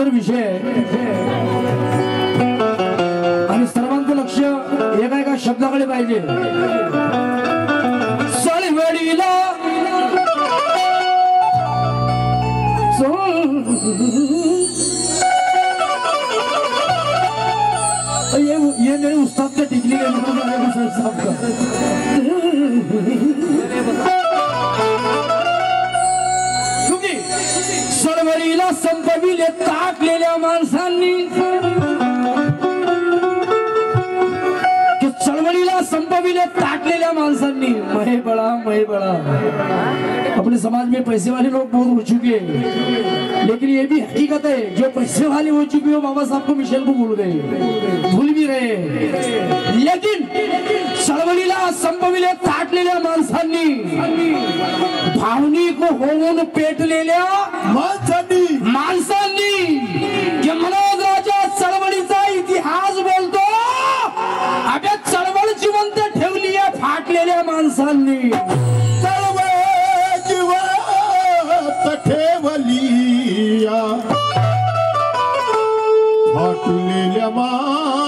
सुंदर विषय आहे आणि सर्वांचं लक्ष एका एका शब्दाकडे पाहिजे। चळवळीला ये मेरे उस्ताद का टिकली है क्योंकि चळवळीला संपविले टाकलेल्या माणसांनी चळवळीला संपविले टाकलेल्या माणसांनी महे बड़ा अपने समाज में पैसे वाले लोग बहुत हो चुके हैं, लेकिन ये भी हकीकत है जो पैसे वाले हो चुके हो बाबा साहब को मिशेल को भूल गए, भूल भी रहे। लेकिन चळवळीला संपविले टाकलेल्या माणसांनी भावनिक होऊन पेटलेल्या माणसांनी जे मनोज राजा चळवळीचा इतिहास बोलतो, अबे चळवळ जिवंत ठेवली आहे फाटलेल्या माणसांनी। चळवळ जिवंत ठेवली फाटलेल्या माणसांनी।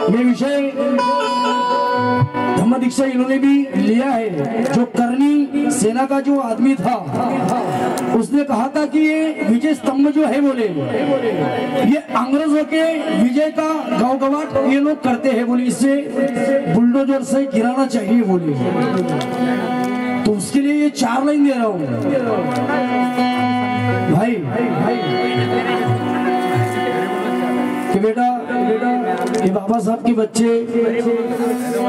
ये विषय धम्म दीक्षा इन्होंने भी लिया है। जो करनी सेना का जो आदमी था उसने कहा था कि ये विजय स्तंभ जो है बोले ये अंग्रेजों के विजय का गवगवाट ये लोग करते हैं बोले, इससे बुलडोजर से गिराना चाहिए बोले। तो उसके लिए ये 4 लाइन दे रहा हूँ भाई कि बेटा ये बाबा साहब के बच्चे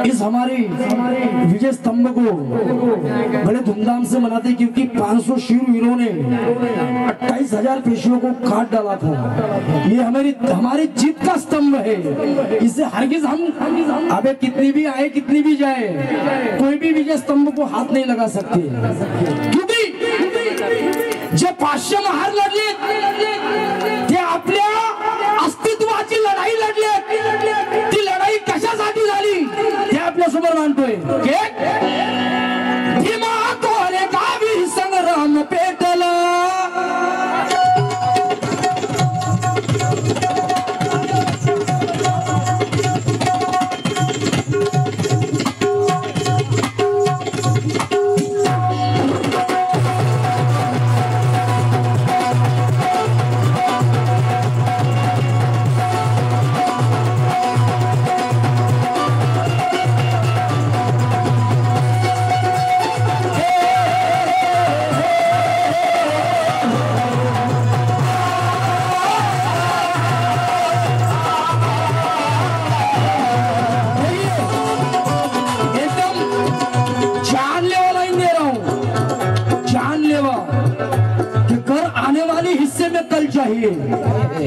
इस हमारे विजय स्तंभ को बड़े धूमधाम से मनाते क्योंकि 500 शूरवीरों ने 28,000 पेशियों को काट डाला था। ये हमारी जीत का स्तंभ है, इससे हरगिज हम अबे कितनी भी आए कितनी भी जाए कोई भी विजय स्तंभ को हाथ नहीं लगा सकते। क्योंकि जे 500 महार लढले ते आपल्या अस्तित्वाची लढाई लढले, ती लढाई कशासाठी झाली ते आपल्या समोर मांडतोय। भीमा कोरे गावी संग्राम पेटला,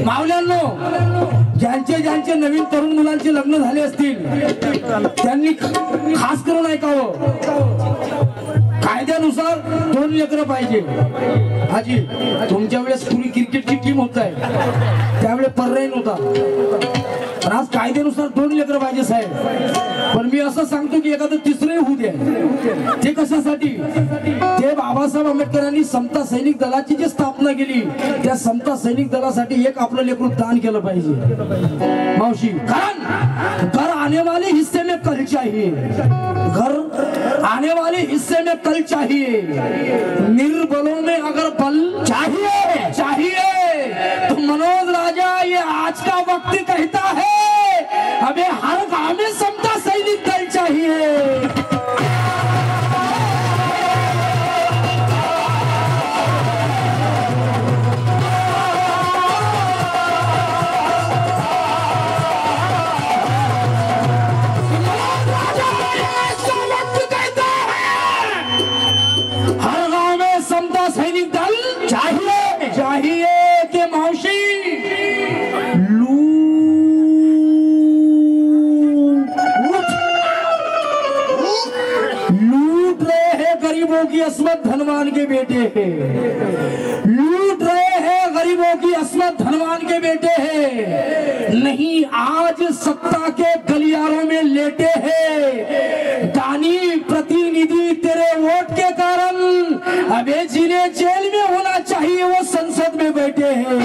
मावल्यांनो ज्यांचे नवीन तरुण मुलांचे लग्न झाले असतील त्यांनी खास करून ऐकावं, कायद्यानुसार 2 लेकरं पाहिजे। हाजी तुमच्या वेळेस पुरी क्रिकेटची टीम होत आहे त्यावेळेस पर्याय नव्हता, पण आज कायद्यानुसार 2 लेकरं पाहिजे साहेब। पण मी असं सांगतो की एखादं तिसरंही होऊ द्या। ते कशासाठी? ते बाबासाहेब आंबेडकरांनी समता सैनिक दलाची जी स्थापना केली त्या समता सैनिक दलासाठी एक आपलं लेकरू दान केलं पाहिजे मावशी। कारण घर आने वाले हिस्से में कल चाहिए, घर आने वाले हिस्से में कल चाहिए। निर्बलों में अगर बल चाहिए तो मनोज राजा ये आज का वक्त कहता है हमें हर गांव में समता सैनिक दल चाहिए। सैनिक दल चाहिए के मौसी लूट रहे हैं गरीबों की अस्मत धनवान के बेटे हैं, लूट रहे हैं गरीबों की अस्मत धनवान के बेटे हैं। नहीं आज सत्ता के गलियारों में लेटे हैं दानी प्रतिनिधि तेरे वोट के कारण। अबे जी जिन्हें जेल में होना चाहिए वो संसद में बैठे हैं।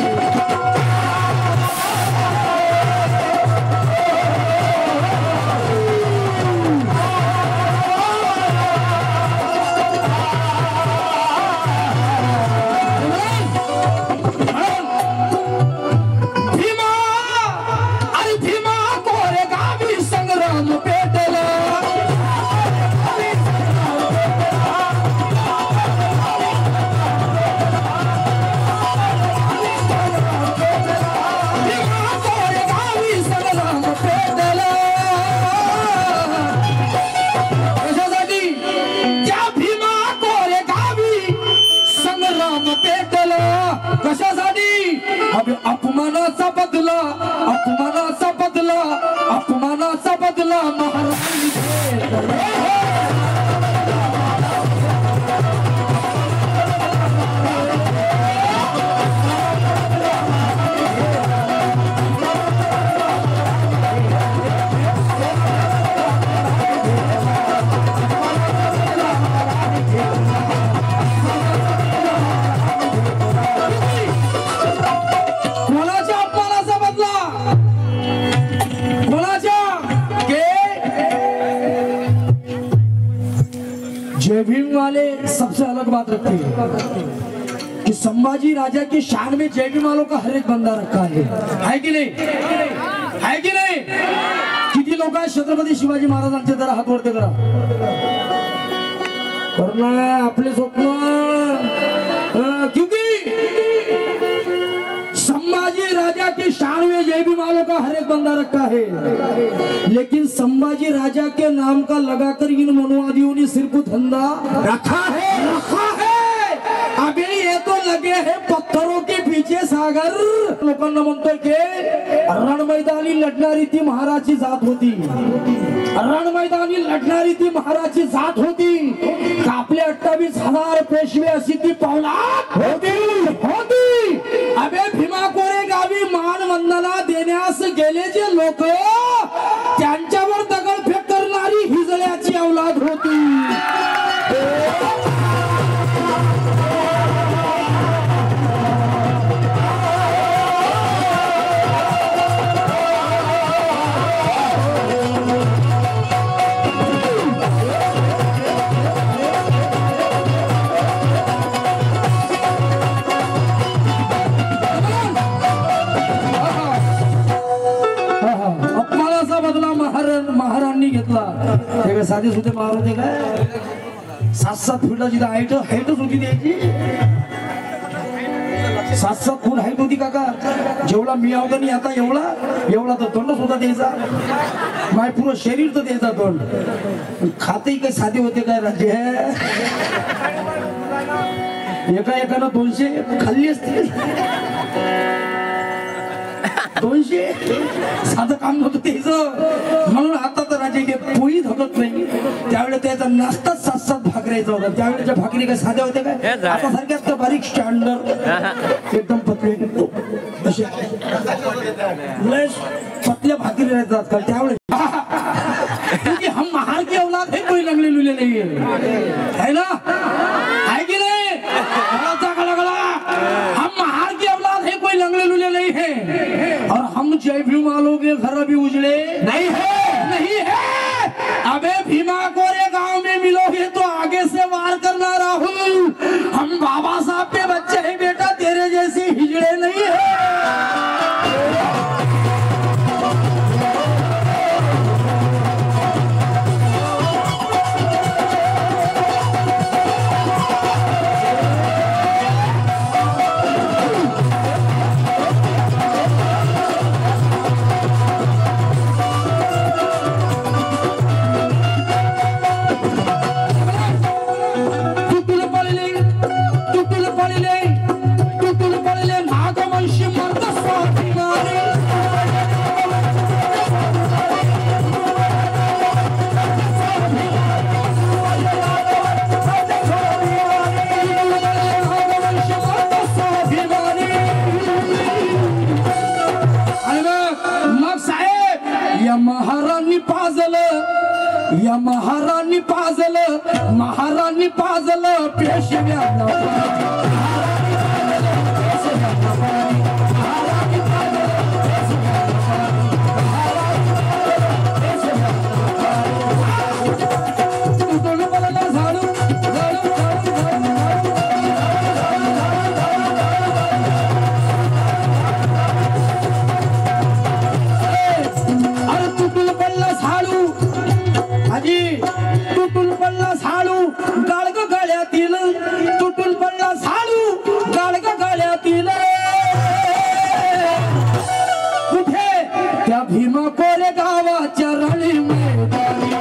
अपमानाचा बदला, अपमानाचा बदला, अपमानाचा बदला महाराणी जय भीम वाले सबसे अलग बात रखते हैं कि संभाजी राजा की शान में जय भीम वालों का हर एक बंदा रखा है कि नहीं? है कि नहीं? किती लोक आहेत छत्रपती शिवाजी महाराजांचे जरा हात वरते करा वरना आपले स्वप्न क्योंकि संभाजी राजा की शान में जय भीम वालों का हर एक बंदा रखा है, लेकिन संभाजी राजा के नाम का लगाकर इन मनुवादियों ने सिर को धंधा रखा है। अभी ये तो लगे हैं पत्थरों के पीछे सागर। लोकांना म्हणतोय की रणमैदानी लढणारी ती महाराजची जात होती, रणमैदानी लढणारी ती महाराजची जात होती, आपले 28,000 पेशवे अशी ती पावलात होती। अबे भीमा कोरे गावी मान वंदना देण्यास गेले जे लोक त्यांच्यावर दगडफेक करणारी हिजळ्याची औलाद होती। महाराणी घेतला ते साधे सुधे मार होते काय 7-7 फुटाची हाईटच होती त्याची 7-7 फूट हाईट होती काका। जेवढा मी आवडणी आता एवढा तर तोंड सुद्धा द्यायचा, माय पूर्ण शरीर तर द्यायचा तोंड। खाते काही साधे होते काय राजे? एकानं 200 खाल्ली असते, 200 साधं काम नव्हतं त्याचं, म्हणून आता तर राजे पोळी धकत नाही। त्यावेळेस त्याचा नाश्ताच 7-7 भाकऱ्याचा होता। त्यावेळेच्या भाकरी काय साध्या होत्या काय? आता सारख्याच का बारीक स्टँडर्ड एकदम पतले असे पतल्या भाकरी राहतात का त्यावेळेस? क्योंकि हम महार की औलाद है, कोई लंगड़े लुले नहीं है ना? है कि नहीं? हम महार की औलाद है, कोई लंगड़े लुले नहीं है। और हम जय भीम वालों के घर भी उजड़े नहीं है। अबे भीमा कोरे गांव में मिलोगे तो आगे से वार करना राहुल। हम बाबा साहब के बच्चे हैं बेटा, तेरे जैसे हिजड़े नहीं है। महाराणी महाराणी पाजलं पेशव्याला तुटून पडला झाडू गाळग गळ्यातील तुटून पडला झाडू गाळग गळ्यातील कुठे त्या भीमा कोरे गावाच्या राणी मैदानी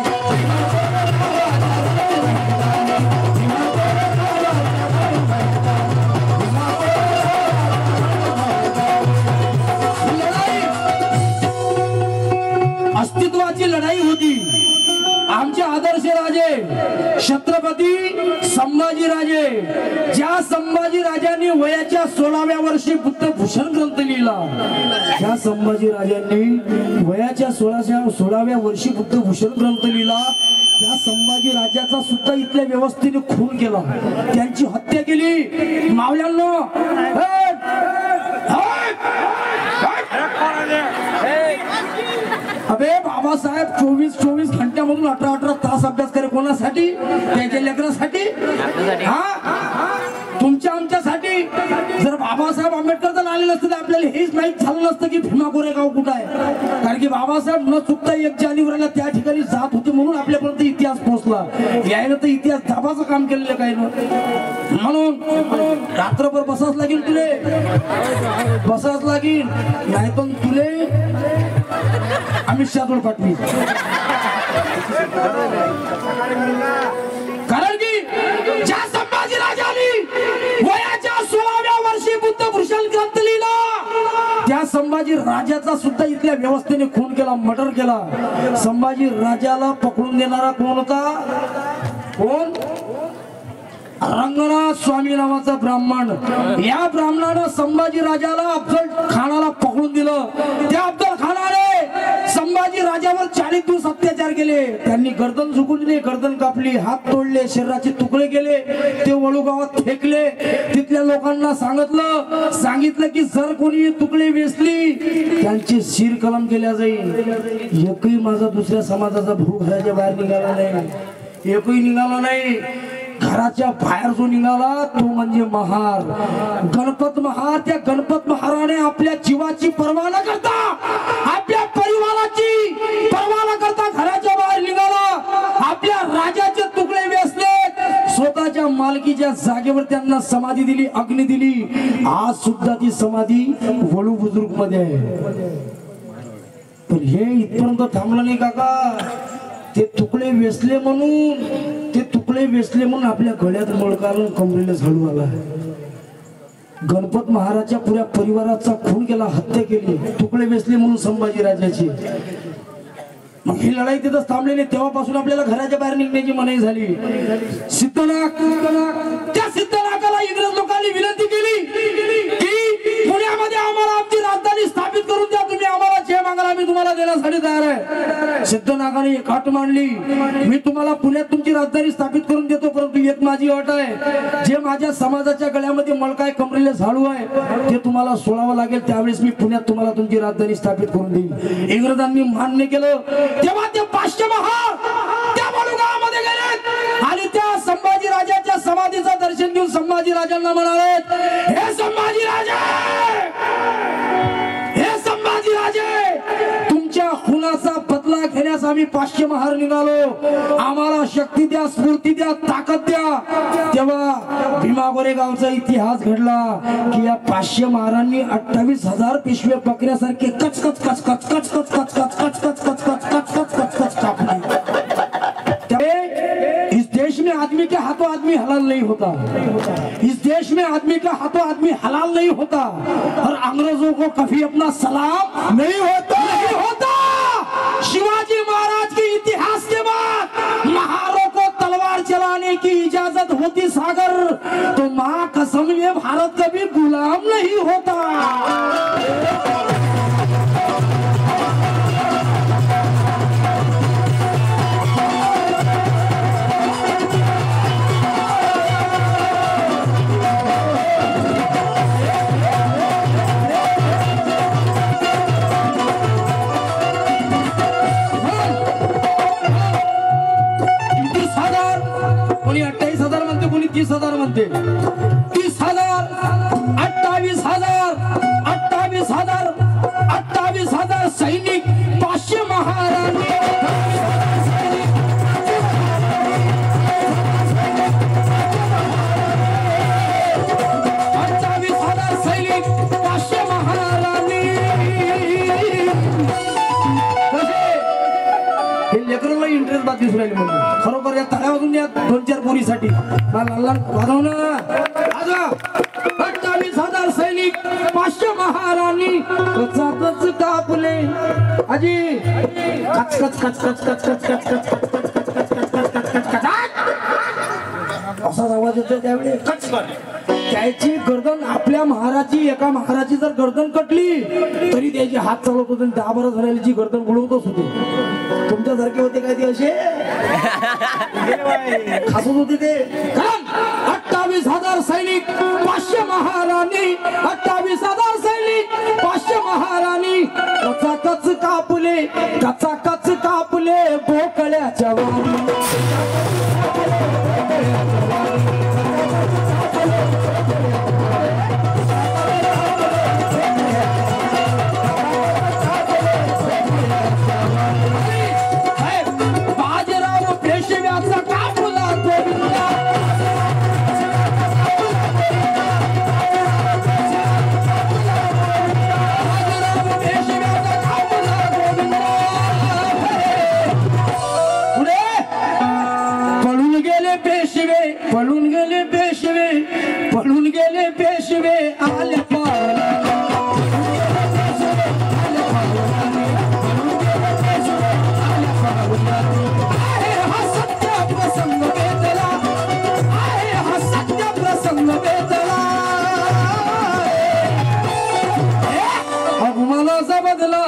अस्तित्वाची लढाई होती आमचे आदर्श राजे छत्रपती संभाजीराजे ज्या संभाजी राजांनी वयाच्या 16व्या वर्षी बुद्धभूषण ग्रंथ लिहिला त्या संभाजी राजांनी वयाच्या 16व्या वर्षी बुद्धभूषण ग्रंथ लिहिला त्या संभाजी राजाचा सुद्धा इथल्या व्यवस्थेने खून केला त्यांची हत्या केली मावळ्यांनो अबे बाबासाहेब 24 घंट्यामधून 18 तास अभ्यास करे कोणासाठी त्याच्या लेकरासाठी तुमच्या आमच्यासाठी जर बाबासाहेब आंबेडकर जर आले नसते तर आपल्याला हेच माहित झालं नसतं की भीमा कोरेगाव कुठं आहे कारण की बाबासाहेब न चुकता 1 जानेवारीला त्या ठिकाणी जात होते म्हणून आपल्यापर्यंत इतिहास पोहोचला यायला तर इतिहास दाबाचं काम केलेलं काय ना म्हणून रात्रभर बसाच लागेल तुले बसाच लागेल नाही पण तुले अमित शहा पाठवी कारण की ज्या संभाजी राजांनी वयाच्या 16व्या वर्षी बुद्धभूषण ग्रंथ लिहिला त्या संभाजी राजाचा सुद्धा इथल्या व्यवस्थेने खून केला मर्डर केला संभाजी राजाला पकडून देणारा कोण होता कोण रंगनाथ स्वामी नावाचा ब्राह्मण या ब्राह्मणानं संभाजी राजाला अफजल खानाला पकडून दिलं त्या अफजल खानाने संभाजी राजावर 40 दिवस अत्याचार केले त्यांनी गर्दन झुकवली गर्दन कापली हात तोडले शरीराचे तुकडे केले ते वळू गावात फेकले तिथल्या लोकांना सांगितलं की जर कोणी तुकडे वेचली त्यांची शिर कलम केल्या जाईल एकही माझा दुसऱ्या समाजाचा भाऊ घराच्या बाहेर निघाला नाही एकही निघाला नाही घराच्या बाहेर जो निघाला तो म्हणजे महार गणपत महार त्या गणपत महाराने आपल्या जीवाची पर्वा न करता आपल्या परिवाराची पर्वा न करता घराच्या बाहेर निघाला आपल्या राजाचे तुकडे वेचले स्वतःच्या मालकीच्या जागेवर त्यांना समाधी दिली अग्नी दिली आज सुद्धा ती समाधी वळू बुजुर्ग मध्ये आहे पण हे इथपर्यंत थांबलं नाही काका ते तुकडे वेचले म्हणून आपल्या गळ्यात मळकाला कमरेला झाडू आला गणपत महाराजच्या पुऱ्या परिवाराचा खून केला हत्या केली तुकडे वेचले म्हणून संभाजी राजाची मग ही लढाई तिथंच थांबलेली तेव्हापासून आपल्याला घराच्या बाहेर निघण्याची मनाई झाली सिद्धनाग त्या सिद्धनागाला इंग्रज लोकांनी विनंती केली की पुण्यामध्ये आम्हाला आमची राजधानी स्थापित करून द्या तुम्ही आम्हाला जे मागाल आम्ही तुम्हाला देण्यासाठी तयार आहे सिद्धनागाने एक अट मांडली मी तुम्हाला पुण्यात तुमची राजधानी स्थापित करून देतो परंतु एक माझी अट आहे जे माझ्या समाजाच्या गळ्यामध्ये मळकाय कमरेले झाडू आहे ते तुम्हाला सोडावं लागेल त्यावेळेस मी पुण्यात तुम्हाला तुमची राजधानी स्थापित करून देईल इंग्रजांनी मान्य केलं तेव्हा ते पाचशे महार त्या बळूगावामध्ये गेले आणि त्या संभाजी राजाच्या समाधीचं दर्शन घेऊन संभाजी राजांना म्हणाले हे संभाजी राजे तुमच्या खुनाचा बदला घेण्यास आम्ही 500 महार निघालो आम्हाला शक्ती द्या स्फूर्ती द्या ताकद द्या तेव्हा भीमा कोरेगावचा इतिहास घडला की या 500 महारांनी 28,000 पिशवे पकड्यासारखे कच कच कच कच कच कच कच कच कच कच कच कच कच कच कच कच कापले इस देश में आदमी के हाथों आदमी हलाल नहीं होता इस देश में आदमी का हाथों आदमी हलाल नहीं होता और अंग्रेजों को कभी अपना सलाम नहीं होता शिवाजी महाराज के इतिहास के बाद महारों को तलवार चलाने की इजाजत होती सागर तो मां कसम ये भारत कभी गुलाम नहीं होता सांगते 30,000 28,000 28,000 28,000 सैनिक 500 महाराणी 28,000 सैनिक 500 महाराणी हे लेकरांना इंटरेस्ट बात दिसून राहिली म्हणजे खरोखर या तळ्या वाजून द्या 2-4 पोरीसाठी वाजव ना 28,000 सैनिक 500 महाराणी कचाकच कापले आजी कच कच कच कच कच कच कच कच असाच आवाज येतो त्यावेळी कच कच त्याची गर्दन आपल्या महाराची एका महाराची जर गर्दन कटली तरी त्याची हात चालवत होते 10-12 जणांची गर्दन बुडवतच होते तुमच्यासारखे होते काय ते असे खासत होते ते 28,000 सैनिक 500 महाराणी 28,000 सैनिक 500 महाराणी कचाकच कापले बोकळ्याच्या वाणी पळून गेले पेशवे आले हा सत्य प्रसंग बेतला हा सत्य प्रसंग बेतला अपमानाचा बदला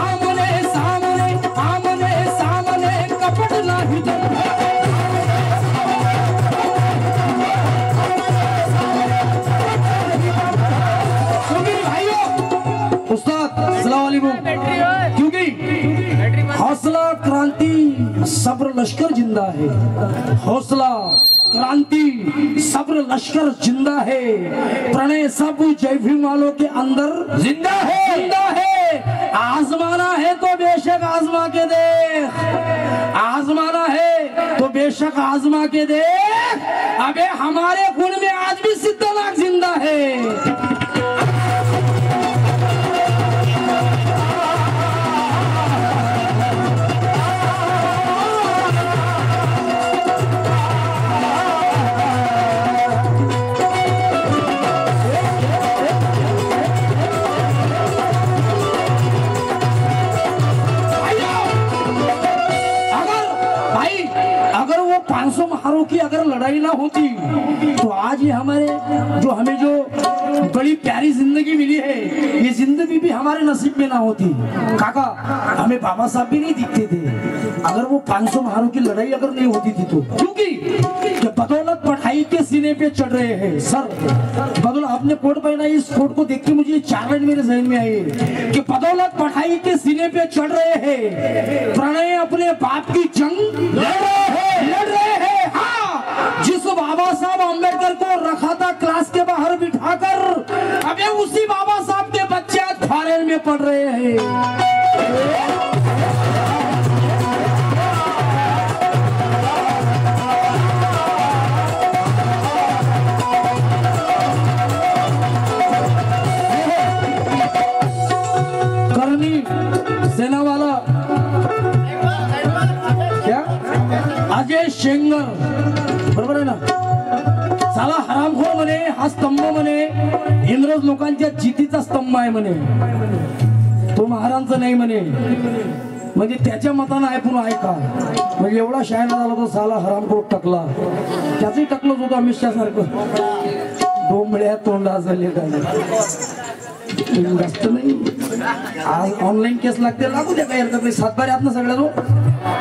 आमने सामने आमने सामने कपट नाही भाइयों उस्ताद अस्सलाम वालेकुम क्योंकि हौसला क्रांति सब्र लश्कर जिंदा है हौसला क्रांति सब्र लश्कर जिंदा है प्रणय सब जय भीम वालों के अंदर जिंदा है आजमाना है तो बेशक आजमा के देख आजमाना है तो बेशक आजमा के देख अबे हमारे खून में आज भी सिद्धनाथ जिंदा है अगर वो 500 महारों की अगर लड़ाई ना होती तो आज ये हमें जो बड़ी प्यारी जिंदगी मिली है ये जिंदगी भी हमारे नसीब में ना होती काका हमें बाबा साहब भी नहीं दिखते थे अगर वो 500 महारों की लड़ाई अगर नहीं होती थी तो क्योंकि बदौलत पढ़ाई के सीने पे चढ़ रहे हैं सर बदौलत आपने कोट पहना इस कोट को देख के मुझे 4 लाइन मेरे जहन में आई कि बदौलत पढ़ाई के सीने पे चढ़ रहे हैं प्रणय अपने बाप की जंग लड़ रहे हैं हाँ जिस बाबा साहब अम्बेडकर को रखा था क्लास के बाहर बिठाकर अबे उसी बाबा साहब के बच्चे आज फॉरेन में पढ़ रहे हैं सेना वाला क्या अजय शेंगर बरोबर आहे ना साला हरामखोर म्हणे हा स्तंभ म्हणे इंग्रज लोकांच्या जितीचा स्तंभ आहे म्हणे तो महाराजांचा नाही म्हणे म्हणजे त्याच्या मतानं ऐकून ऐका म्हणजे एवढा शायना झाला तो साला हरामखोर टकला त्याचंही टकलंच होतं अमित शाह सारखं डोंबळ्या तोंडा झाले जास्त नाही आज ऑनलाईन केस लागते लागू द्या काही हरकत नाही सातबारे आत ना सगळ्या तो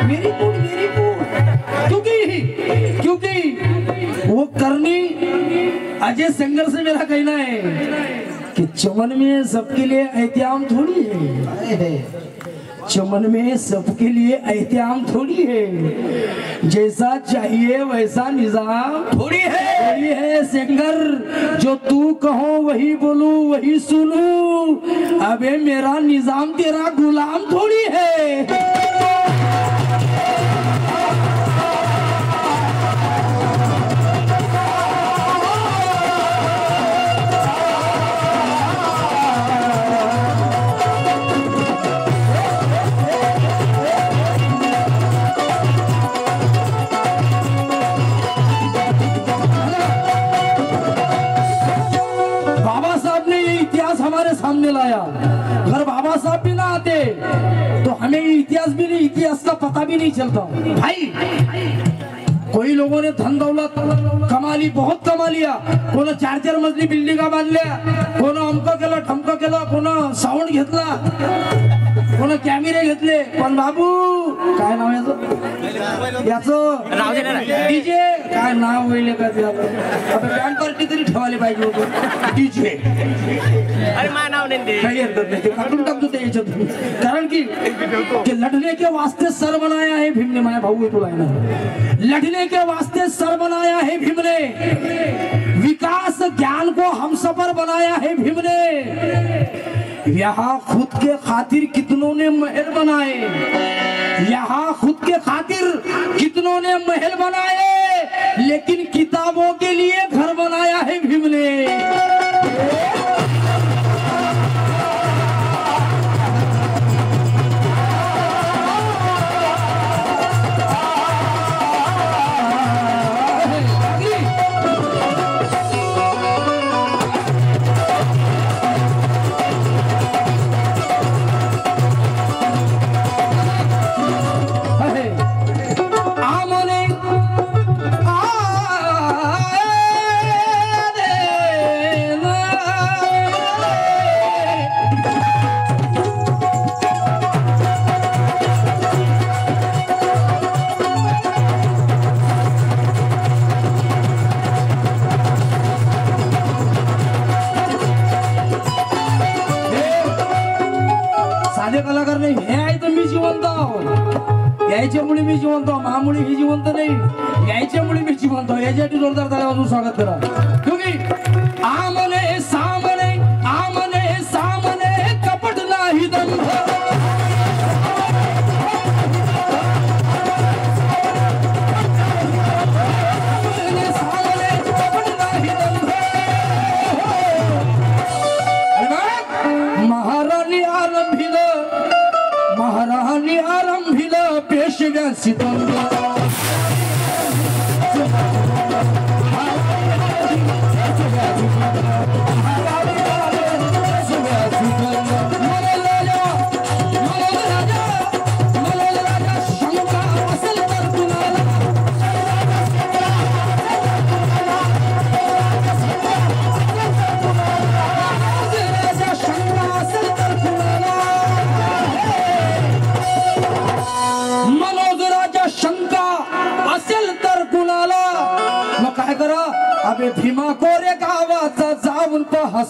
मेरी पूड क्योंकि वो करनी अजय सेंगर से मेरा कहना है कि चमन में सबके लिए एहतियाम थोड़ी है चमन में सबके लिए एहतियाम थोड़ी है जैसा चाहिए वैसा निजाम थोड़ी है सेंगर जो तू कहो वही बोलू वही सुनू अबे मेरा निजाम तेरा गुलाम थोड़ी है हमारे सामने लाया अगर बाबा साहब भी ना आते तो हमें इतिहास भी नहीं इतिहास का पता भी नहीं चलता भाई कोई लोगों ने धन दौलत कमा ली बहुत कमा लिया कोण 4-4 मजली बिल्डिंग बांधल्या कोण अमकं केलं ठमकं केलं कोण साऊंड घेतला कोण कॅमेरे घेतले पण बाबू काय नाव याचं डीजे काय नाव होईल का बँड पार्टी तरी ठेवायला पाहिजे होतं डीजे अरे मा नाव नाही काही हरकत नाही ते काढून टाकतो ते याच्यातून कारण की लढने के वास्ते सर बनाया है भीम ने माझ्या भाऊ आहे तुला ना लढने के वास्ते सर बनाया है भीम ने विकास ज्ञान को हम सफर बनाया है भीम ने यहाँ खुद के खातिर कितनों ने महल बनाए यहाँ खुद के खातिर कितनों ने महल बनाए लेकिन किताबों के लिए घर बनाया है भीम ने कलाकार नाही हे आहे तर मी जिवंत यायच्यामुळे मी जिवंत महामुळे ही जिवंत नाही यायच्यामुळे मी जिवंत याच्यासाठी जोरदार ताली वाजवून स्वागत करा क्योंकि आमने सामने कपट नाही दंभ महाराणी आरंभिलं पेशव्या सितंग काय करा अबे भीमा कोरे गावाचा जाऊन पहा